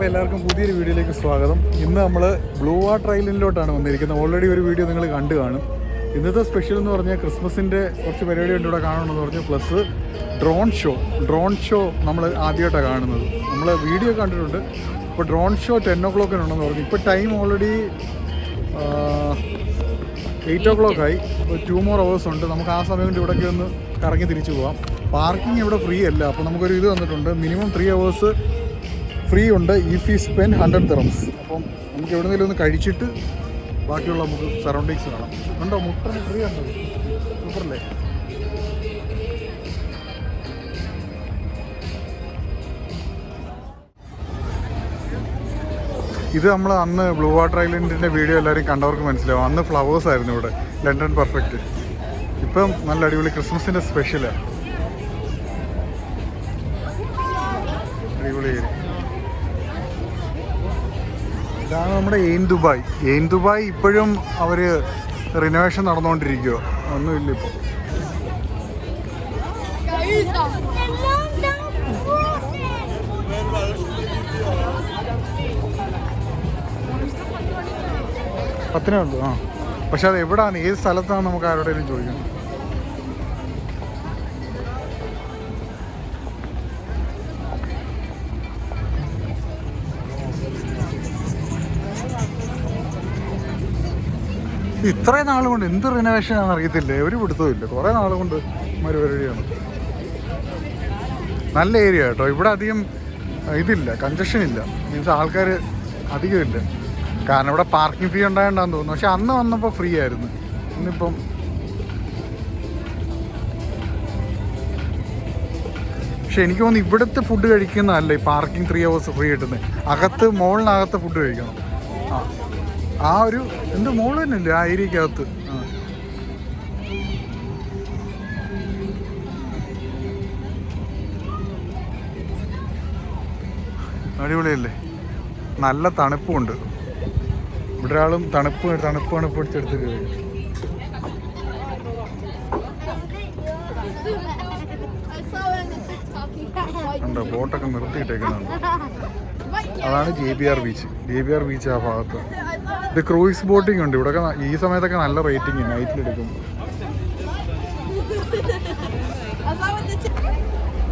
അപ്പോൾ എല്ലാവർക്കും പുതിയൊരു വീഡിയോയിലേക്ക് സ്വാഗതം. ഇന്ന് നമ്മൾ ബ്ലൂ വാട്ടർ ഐലൻഡിലോട്ടാണ് വന്നിരിക്കുന്നത്. ഓൾറെഡി ഒരു വീഡിയോ നിങ്ങൾ കണ്ടു കാണും. ഇന്നത്തെ സ്പെഷ്യൽ എന്ന് പറഞ്ഞാൽ ക്രിസ്മസിൻ്റെ കുറച്ച് പരിപാടി ഉണ്ട് ഇവിടെ കാണണമെന്ന് പറഞ്ഞു. പ്ലസ് ഡ്രോൺ ഷോ നമ്മൾ ആദ്യമായിട്ടാണ് കാണുന്നത്. നമ്മൾ വീഡിയോ കണ്ടിട്ടുണ്ട്. ഇപ്പോൾ ഡ്രോൺ ഷോ 10 o'clock ഉണ്ടെന്ന് പറഞ്ഞു. ഇപ്പോൾ ടൈം ഓൾറെഡി 8 o'clock ആയി. 2 more hours ഉണ്ട്. നമുക്ക് ആ സമയം കൊണ്ട് ഇവിടേക്ക് ഒന്ന് കറങ്ങി തിരിച്ചു പോകാം. പാർക്കിംഗ് ഇവിടെ ഫ്രീ അല്ല. അപ്പോൾ നമുക്കൊരു ഇത് തന്നിട്ടുണ്ട്, മിനിമം 3 hours ഫ്രീ ഉണ്ട്. If you spend 100 dirhams. അപ്പം നമുക്ക് എവിടെയെങ്കിലും ഒന്ന് കഴിച്ചിട്ട് ബാക്കിയുള്ള നമുക്ക് സറൗണ്ടിങ്സ് കാണാം. ഉണ്ടോ മുട്ട ഫ്രീ ഉണ്ടോ? സൂപ്പറല്ലേ? ഇത് നമ്മൾ അന്ന് ബ്ലൂ വാട്ടർ ഐലൻഡിൻ്റെ വീഡിയോ എല്ലാവരും കണ്ടവർക്ക് മനസ്സിലാവും. അന്ന് ഫ്ലവേഴ്സ് ആയിരുന്നു ഇവിടെ, ലണ്ടൻ പെർഫെക്റ്റ്. ഇപ്പം നല്ല അടിപൊളി ക്രിസ്മസിൻ്റെ സ്പെഷ്യലാണ്. അടിപൊളി. ഇതാണ് നമ്മുടെ എയിൻ ദുബായ്. ഇപ്പോഴും അവർ റിനോവേഷൻ നടന്നുകൊണ്ടിരിക്കുകയോ ഒന്നുമില്ല ഇപ്പോൾ. പത്തിനേ ഉള്ളൂ. പക്ഷെ അത് എവിടെയാണ്, ഏത് സ്ഥലത്താണ് നമുക്ക് ആരോടെങ്കിലും ചോദിക്കണം. ഇത്രയും നാൾ കൊണ്ട് എന്ത് റിനോവേഷൻ ആണെന്ന് അറിയത്തില്ലേ, ഒരു പിടുത്തവും ഇല്ല. കുറേ നാൾ കൊണ്ട് പരിപാടിയാണ്. നല്ല ഏരിയ കേട്ടോ. ഇവിടെ അധികം ഇതില്ല, കൺജഷൻ ഇല്ല, മീൻസ് ആൾക്കാർ അധികം ഇല്ല. കാരണം ഇവിടെ പാർക്കിംഗ് ഫീ ഉണ്ടായതുകൊണ്ടാന്ന് തോന്നുന്നു. പക്ഷെ അന്ന് വന്നപ്പോൾ ഫ്രീ ആയിരുന്നു. ഇന്നിപ്പം പക്ഷെ എനിക്ക് തോന്നുന്നു ഇവിടുത്തെ ഫുഡ് കഴിക്കുന്നതല്ല ഈ പാർക്കിംഗ് 3 hours ഫ്രീ കിട്ടുന്നത്. മോളിനകത്ത് ഫുഡ് കഴിക്കണം. ആ ഒരു എന്ത് മോള് തന്നെ ഇല്ല ആ ഏരിയക്കകത്ത്. അടിപൊളിയല്ലേ? നല്ല തണുപ്പുണ്ട്. ഇവിടെ ഒരാളും തണുപ്പ് പിടിച്ചെടുത്തിട്ട് ഉണ്ടോ, ബോട്ടൊക്കെ നിർത്തിയിട്ടേക്കുന്നുണ്ട്. അതാണ് JBR ബീച്ച് ആ ഭാഗത്ത്. ഇത് ക്രൂയിസ് ബോട്ടിംഗ് ഉണ്ട് ഇവിടെ. ഈ സമയത്തൊക്കെ നല്ല റേറ്റിംഗ് നൈറ്റിലെടുക്കും.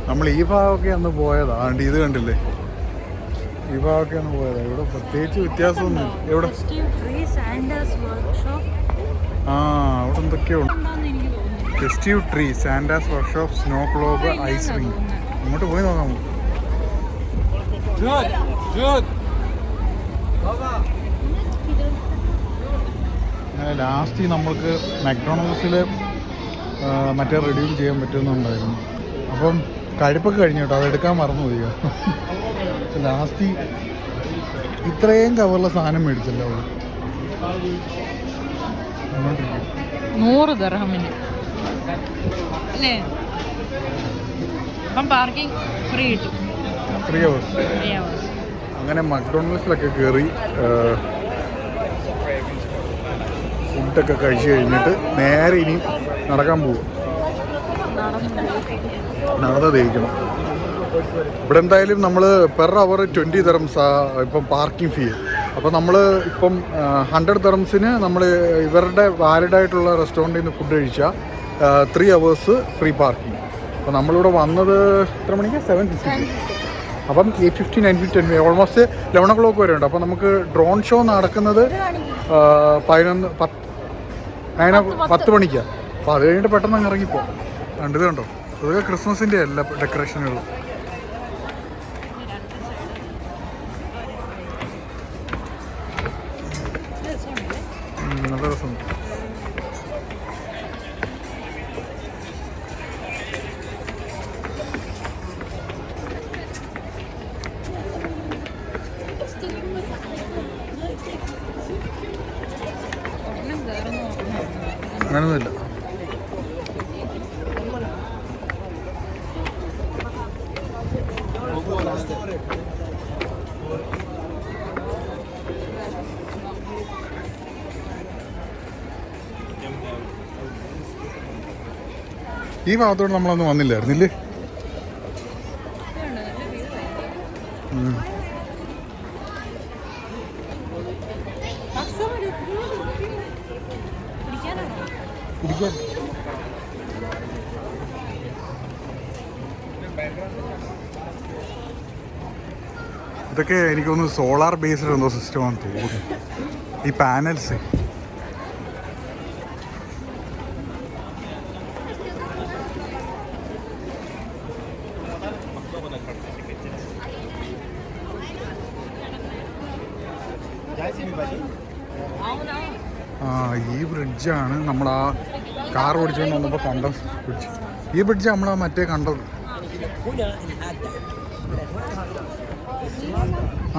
നമ്മൾ ഈ ഭാഗമൊക്കെ അന്ന് പോയതാ. ആണ്ട് ഇത് കണ്ടില്ലേ, ഈ ഭാഗമൊക്കെ അന്ന് പോയതാ. ഇവിടെ പ്രത്യേകിച്ച് വ്യത്യാസമൊന്നും എവിടെ അവിടെ എന്തൊക്കെയോ ഉണ്ട്. Festive tree, Santa's workshop, snow globe, ice ring. അങ്ങോട്ട് പോയി നോക്കാം. ലാസ്റ്റ് നമ്മൾക്ക് മക്ഡൊണാൾഡ്സിൽ മറ്റേ റിഡ്യൂം ചെയ്യാൻ പറ്റുന്നുണ്ടായിരുന്നു. അപ്പം കഴിപ്പൊക്കെ കഴിഞ്ഞു കേട്ടോ, അതെടുക്കാൻ മറന്നുപോയി. ലാസ്റ്റ് ഇത്രയും കവറിലെ സാധനം മേടിച്ചല്ലോ അവൾ. 100 ദിർഹമിന് അല്ലേ? അപ്പം പാർക്കിംഗ് ഫ്രീ കിട്ടും. 3 hours. അങ്ങനെ മക്ഡൊണാൾഡ്സിലൊക്കെ കയറി ഫുഡൊക്കെ കഴിച്ച് കഴിഞ്ഞിട്ട് നേരെ ഇനി നടക്കാൻ പോവുക. നടന്ന് തേക്കണം. ഇവിടെ എന്തായാലും നമ്മൾ പെർ അവർ 20 dirhams ഇപ്പം പാർക്കിംഗ് ഫീ. അപ്പോൾ നമ്മൾ ഇപ്പം 100 dirhamsന് നമ്മൾ ഇവരുടെ വാലിഡായിട്ടുള്ള റെസ്റ്റോറൻറ്റിൽ നിന്ന് ഫുഡ് കഴിച്ചാൽ 3 hours ഫ്രീ പാർക്കിംഗ്. അപ്പോൾ നമ്മളിവിടെ വന്നത് എത്ര മണിക്ക്? 7:50. അപ്പം 8:50, 9:50, 10 ഓൾമോസ്റ്റ് 11 o'clock വരെ ഉണ്ട്. അപ്പോൾ നമുക്ക് ഡ്രോൺ ഷോ നടക്കുന്നത് 10 മണിക്കാണ്. അപ്പോൾ അത് കഴിഞ്ഞിട്ട് പെട്ടെന്ന് അങ്ങ് ഇറങ്ങിപ്പോ. കണ്ടത് കണ്ടോ, അതൊക്കെ ക്രിസ്മസിൻ്റെ എല്ലാ ഡെക്കറേഷനുകളും. നല്ല രസമുണ്ട്. അങ്ങനൊന്നുമില്ല. ഈ ഭാഗത്തോട് നമ്മളൊന്നും വന്നില്ലായിരുന്നില്ലേ? ഇരിക്കാൻ. ഇതൊക്കെ എനിക്കൊന്ന് സോളാർ ബേസ്ഡ് എന്തോ സിസ്റ്റമാണെന്ന് തോന്നുന്നു, ഈ പാനൽസ്. ആ ഈ ബ്രിഡ്ജാണ് നമ്മൾ ആ കാർ ഓടിച്ചുകൊണ്ട് വന്നപ്പോൾ കണ്ട ബ്രിഡ്ജ്. ഈ ബ്രിഡ്ജ് നമ്മൾ മറ്റേ കണ്ടത്.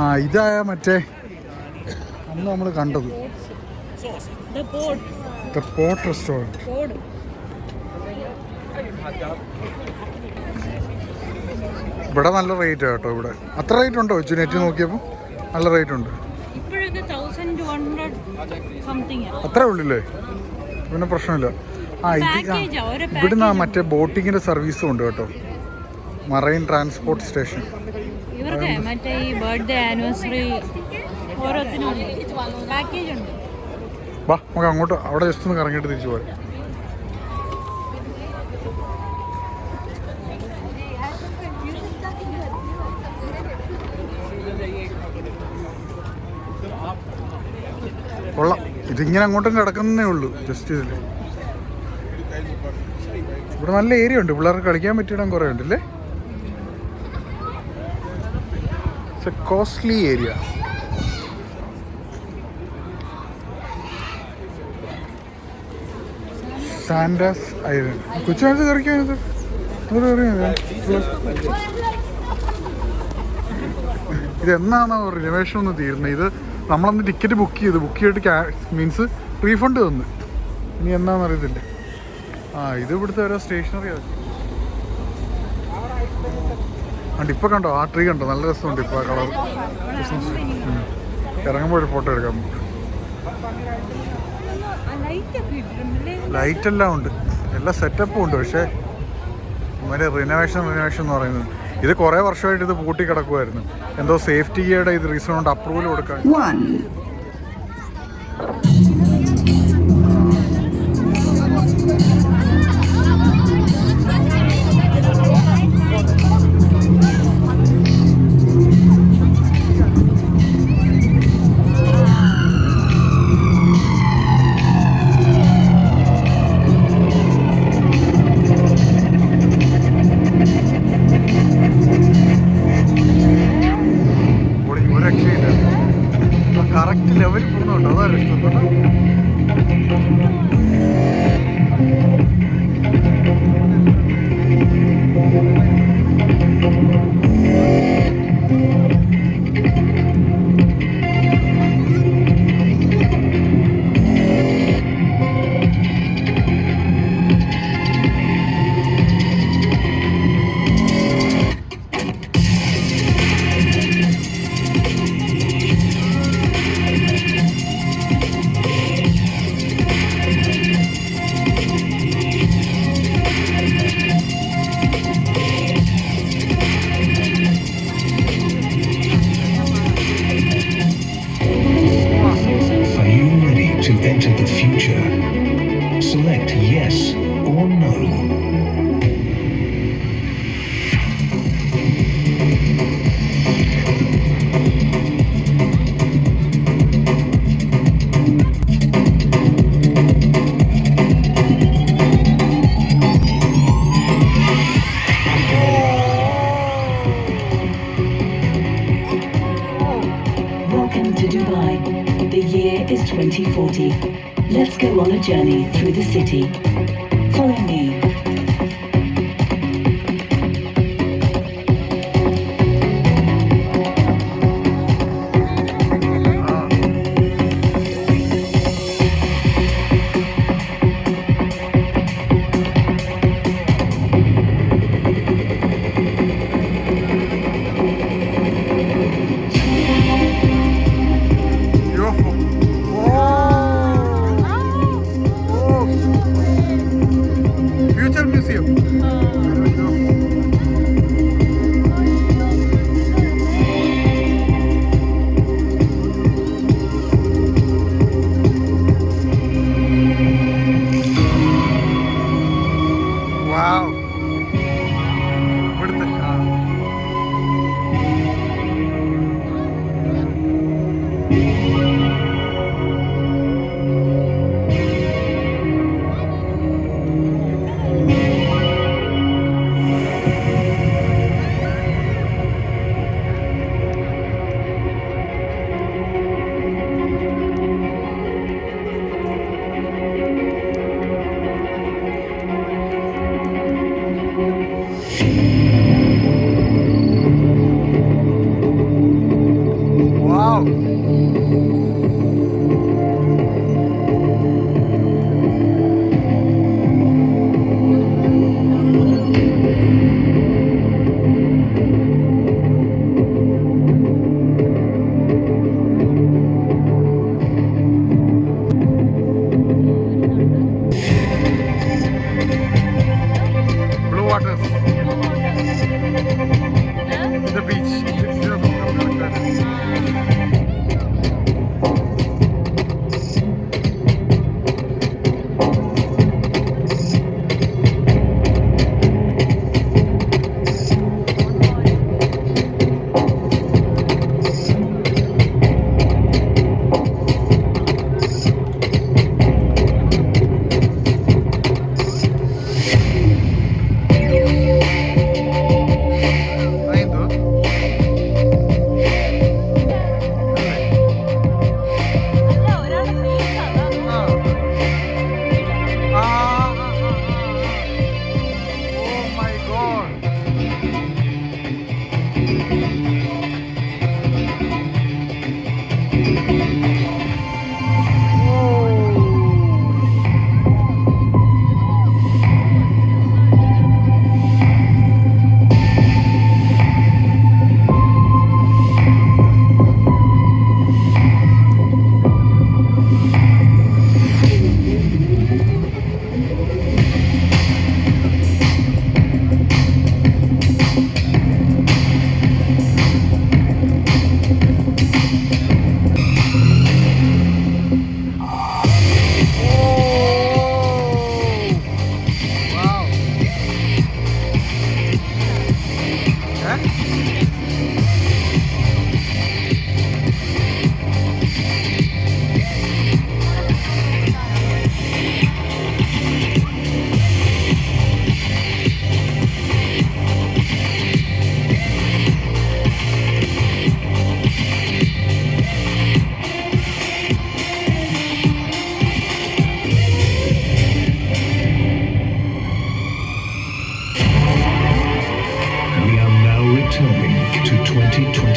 ആ ഇതായ മറ്റേ അന്ന് നമ്മൾ കണ്ടത് ദ പോർട്ട് റെസ്റ്റോറൻറ്റ്. ഇവിടെ നല്ല റേറ്റ് കേട്ടോ. ഇവിടെ അത്ര റേറ്റ് ഉണ്ടോ വെച്ചു? നെറ്റ് നോക്കിയപ്പോൾ നല്ല റേറ്റ് ഉണ്ട്. അത്രേ ഉള്ളില്ലേ? പിന്നെ പ്രശ്നമില്ല. ആ ഇത് ഇവിടുന്ന് മറ്റേ ബോട്ടിങ്ങിൻ്റെ സർവീസും ഉണ്ട് കേട്ടോ, മറൈൻ ട്രാൻസ്പോർട്ട് സ്റ്റേഷൻ. മറ്റേ ഈ ബർത്ത്ഡേ ആനിവേഴ്സറി പാക്കേജ് ഉണ്ട്. വാ നമുക്ക് അങ്ങോട്ട് അവിടെ ജസ്റ്റ് ഒന്ന് കറങ്ങിയിട്ട് തിരിച്ചു പോരാം. കൊള്ളാം. ഇതിങ്ങനെ അങ്ങോട്ടും കിടക്കുന്നേ ഉള്ളൂ ജസ്റ്റ് ഇതിൽ. ഇവിടെ നല്ല ഏരിയ ഉണ്ട്, പിള്ളേർക്ക് കളിക്കാൻ പറ്റിയിടം കുറേ ഉണ്ടല്ലേ. It's a costly area. സാൻഡാസ് ഐലൻഡ്. കൊച്ചിനകത്ത് കയറിക്കാനത് ഇതെന്നാണോ റിനോവേഷൻ ഒന്ന് തീരുന്നത്? ഇത് നമ്മളന്ന് ടിക്കറ്റ് ബുക്ക് ചെയ്തിട്ട് മീൻസ് റീഫണ്ട് തന്നു. ഇനി എന്നാന്ന് അറിയത്തില്ല. ആ ഇത് ഇവിടുത്തെ ഓരോ സ്റ്റേഷനറി ആണ്. ഇപ്പം കണ്ടോ ആ ട്രീ കണ്ടോ? നല്ല രസമുണ്ട് ഇപ്പോൾ ആ കളർ. ഇറങ്ങുമ്പോൾ ഒരു ഫോട്ടോ എടുക്കാം. ലൈറ്റ് എല്ലാം ഉണ്ട്, എല്ലാ സെറ്റപ്പും ഉണ്ട്. പക്ഷേ ഇവരെ റിനോവേഷൻ എന്ന് പറയുന്നത് ഇത് കുറേ വർഷമായിട്ട് ഇത് പൂട്ടി കിടക്കുമായിരുന്നു. എന്തോ സേഫ്റ്റിയുടെ ഇത് റീസൺ കൊണ്ട് അപ്രൂവൽ കൊടുക്കാൻ. കറക്റ്റ് ലെവലിൽ പോകുന്നുണ്ടോ? അതാണ് ഇഷ്ടപ്പെട്ടു. Enter the future. Select yes or no. Welcome to Dubai. The year is 2040. Let's go on a journey through the city. Follow me.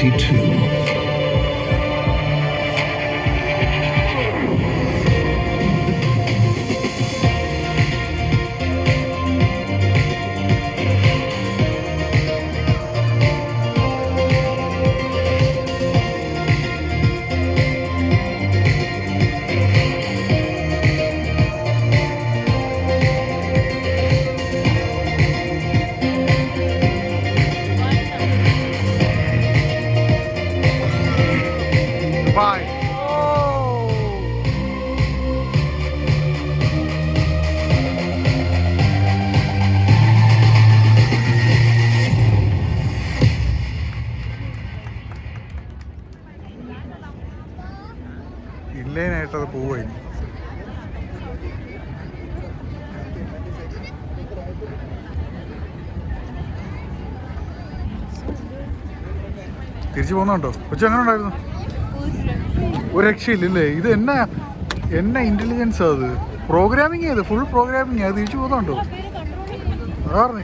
2022. Dubai. ഇല്ലേനായിട്ടത് പോവുകയായി. തിരിച്ചു പോകുന്നുണ്ടോ? കൊച്ചു എങ്ങനെ ഉണ്ടായിരുന്നു? ഒരു രക്ഷയില്ലല്ലേ? ഇത് എന്നാ ഇന്റലിജൻസ് അത്? പ്രോഗ്രാമിങ് ചെയ്ത് ഫുൾ പ്രോഗ്രാമിങ് അത് തിരിച്ചു പോകുന്നുണ്ടോ? അതാർന്നേ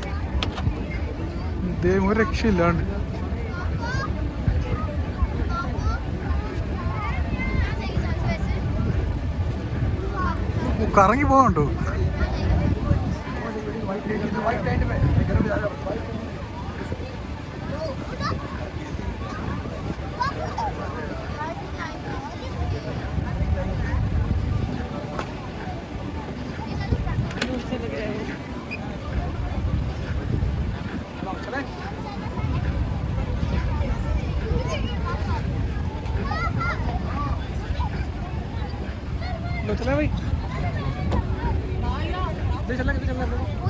ഇദ്ദേഹം ഒരു രക്ഷയില്ലാണ്ട്. കറങ്ങി പോകുന്നുണ്ടോ?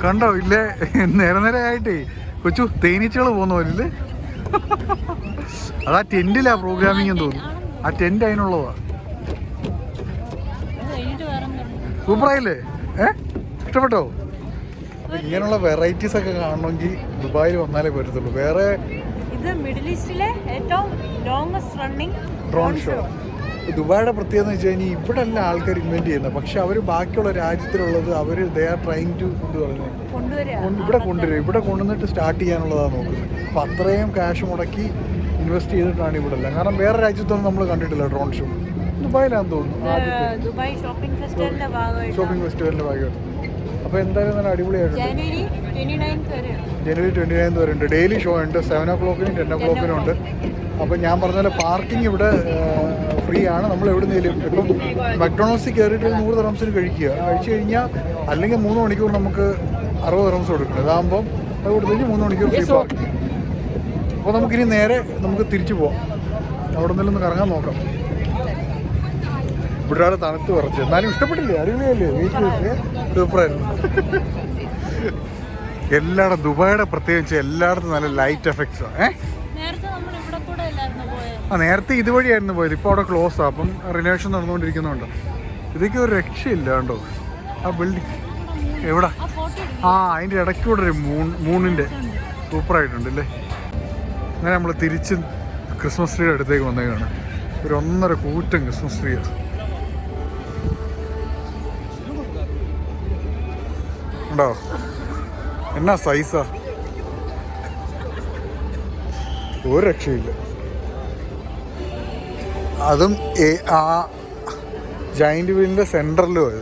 കണ്ടോ ഇല്ലേ? നേരെ ആയിട്ടേ കൊച്ചു തേനീച്ചകൾ പോകുന്ന പോലില്ലേ? അതാ ടെന്റിലാ പ്രോഗ്രാമിംഗ് എന്ന് തോന്നുന്നു. ആ ടെന്റ് അതിനുള്ളതാ. സൂപ്പറായില്ലേ? ഇഷ്ടപ്പെട്ടോ? അപ്പൊ ഇങ്ങനെയുള്ള വെറൈറ്റീസ് ഒക്കെ കാണണമെങ്കിൽ ദുബായിൽ വന്നാലേ പറ്റത്തുള്ളൂ. വേറെ ഇത് മിഡിൽ ഈസ്റ്റിലെ ഏറ്റവും ലോങ്സ്റ്റ് റണ്ണിങ് ഡ്രോൺ ഷോ. ദുബായിയുടെ പ്രത്യേകത എന്ന് വെച്ച് കഴിഞ്ഞാൽ ഇവിടെ അല്ല ആൾക്കാർ ഇൻവെന്റ് ചെയ്യുന്നത്, പക്ഷെ അവർ ബാക്കിയുള്ള രാജ്യത്തിലുള്ളത് അവർ ദേ ആർ ട്രൈങ് ടു ഇവിടെ കൊണ്ടുവരും. ഇവിടെ കൊണ്ടുവന്നിട്ട് സ്റ്റാർട്ട് ചെയ്യാനുള്ളതാണ് നോക്കുന്നത്. അപ്പം അത്രയും ക്യാഷ് മുടക്കി ഇൻവെസ്റ്റ് ചെയ്തിട്ടാണ് ഇവിടെ എല്ലാം. കാരണം വേറെ രാജ്യത്തൊന്നും നമ്മൾ കണ്ടിട്ടില്ല ഡ്രോൺ ഷോ. ദുബായിലാണെന്ന് തോന്നുന്നു ദുബായ് ഷോപ്പിംഗ് ഫെസ്റ്റിവലിന്റെ ഭാഗമായിട്ട്. അപ്പോൾ എന്തായാലും നല്ല അടിപൊളിയായിട്ട് ജനുവരി 29 വരെ ഉണ്ട്. ഡെയിലി ഷോ ഉണ്ട്. 7 o'clock 10 o'clock ഉണ്ട്. അപ്പം ഞാൻ പറഞ്ഞ പോലെ പാർക്കിംഗ് ഇവിടെ ഫ്രീ ആണ്. നമ്മൾ എവിടെ നിന്നേലും ഇപ്പം മക്ഡൊണാൾഡ്സിൽ കയറിയിട്ട് 100 ദിർഹംസിന് കഴിച്ചു കഴിഞ്ഞാൽ അല്ലെങ്കിൽ 3 മണിക്കൂർ നമുക്ക് 60 ദിർഹംസ് കൊടുക്കണം. ഇതാകുമ്പം അത് കൊടുത്തു കഴിഞ്ഞാൽ 3 മണിക്കൂർ ഫ്രീ പാർക്കിംഗ്. അപ്പോൾ നമുക്കിനി നേരെ നമുക്ക് തിരിച്ചു പോവാം. അവിടെ നിന്നൊന്ന് കറങ്ങാൻ നോക്കാം. ഇവിടെ ഒരാൾ തണുത്ത് കുറച്ച്, എന്നാലും ഇഷ്ടപ്പെട്ടില്ലേ? അടിപൊളിയല്ലേ? വീട്ടിൽ സൂപ്പറായിരുന്നു. എല്ലായിടത്തും ദുബായിയുടെ പ്രത്യേകിച്ച് എല്ലായിടത്തും നല്ല ലൈറ്റ് എഫക്ട്സാണ്. നേരത്തെ ഇതുവഴിയായിരുന്നു പോയത്. ഇപ്പോൾ അവിടെ ക്ലോസ് ആ. അപ്പം റിനോവേഷൻ നടന്നുകൊണ്ടിരിക്കുന്നുണ്ട്. ഇതൊക്കെ ഒരു രക്ഷയില്ല കണ്ടോ ആ ബിൽഡിങ്. എവിടെ? അതിൻ്റെ ഇടയ്ക്കൂടെ ഒരു മൂണിൻ്റെ സൂപ്പറായിട്ടുണ്ടല്ലേ. അങ്ങനെ നമ്മൾ തിരിച്ച് ക്രിസ്മസ് ട്രീയുടെ അടുത്തേക്ക് വന്നേക്കാണ്. ഒരു 1.5 കൂറ്റം ക്രിസ്മസ് ട്രീ. ഉണ്ടോ? എന്നാ സൈസാ, ഒരു രക്ഷയില്ല. അതും ആ ജൈൻറ്റ് വീലിൻ്റെ സെൻറ്ററിലും അത്.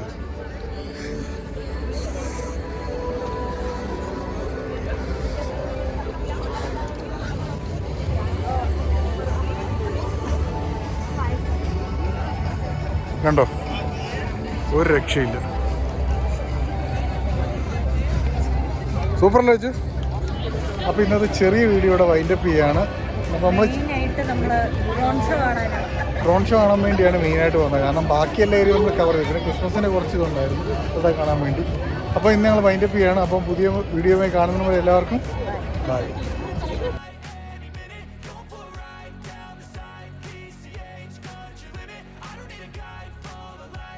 കണ്ടോ? ഒരു രക്ഷയില്ല. സൂപ്പറല്ലേ വെച്ച്? അപ്പോൾ ഇന്നത്തെ ചെറിയ വീഡിയോയുടെ വൈൻഡപ്പ് ചെയ്യാണ്. അപ്പോൾ നമ്മൾ ഡ്രോൺ ഷോ കാണാൻ വേണ്ടിയാണ് മെയിനായിട്ട് വന്നത്. കാരണം ബാക്കി എല്ലാ ഏരിയ നമ്മൾ കവർ ചെയ്തു. പിന്നെ ക്രിസ്മസിൻ്റെ കുറച്ച് ഇതുണ്ടായിരുന്നു ഇവിടെ കാണാൻ വേണ്ടി. അപ്പോൾ ഇന്ന് ഞങ്ങൾ വൈൻഡപ്പ് ചെയ്യാണ്. അപ്പം പുതിയ വീഡിയോയുമായി കാണുന്നവരെ എല്ലാവർക്കും ബൈ.